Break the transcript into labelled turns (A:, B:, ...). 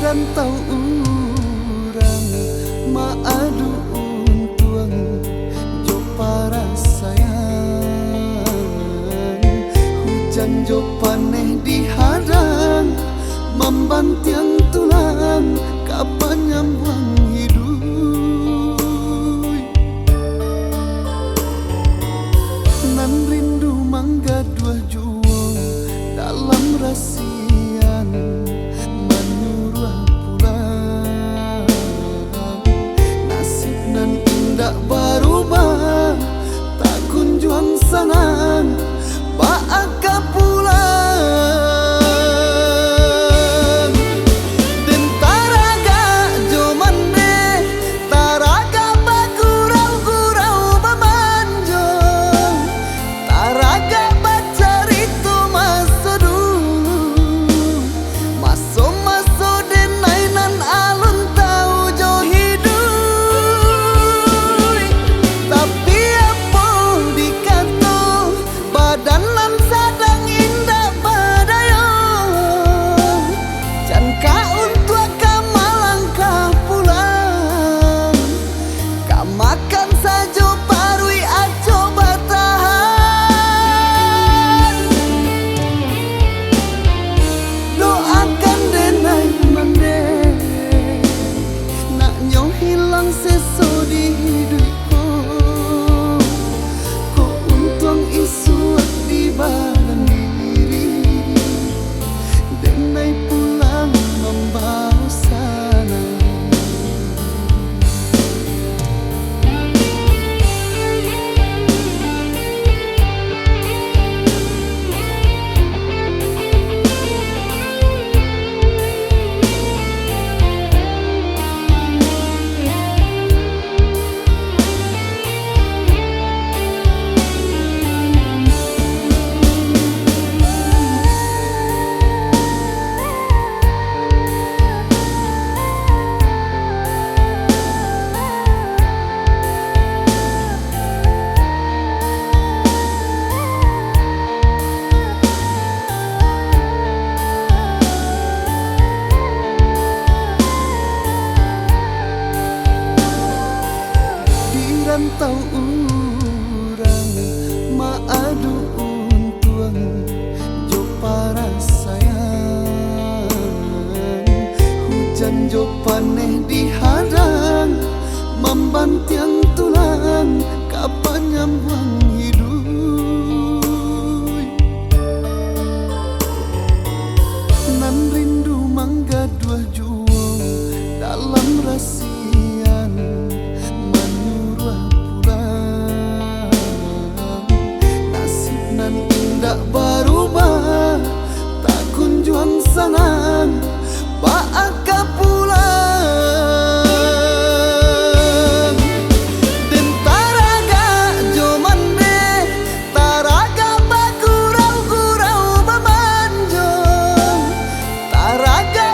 A: rantau urang maadu untuang jo para sayang, hujan jo paneh dihadang membantiang tulang kapan nyambang hidup. Nan rindu mangga dua juang dalam rasian menyuruh pulang, nasib nan indah berubah tak kunjung senang baaka pulang. Makan saja parui aco batahan, doakan denai mande nak nyo hilang seso di hidupku. Ko untung isu di badan diri denai pulang membawa sana. Rantau urang maadu untuang jo para sayang, hujan jo paneh dihadang membantiang tulang kapan nyambang hidup. Nan rindu mangga dua juang dalam rasian tak berubah tak kunjung senang baaka pulang. Den taraga jo mande taraga bagurau-gurau bemanjong, taraga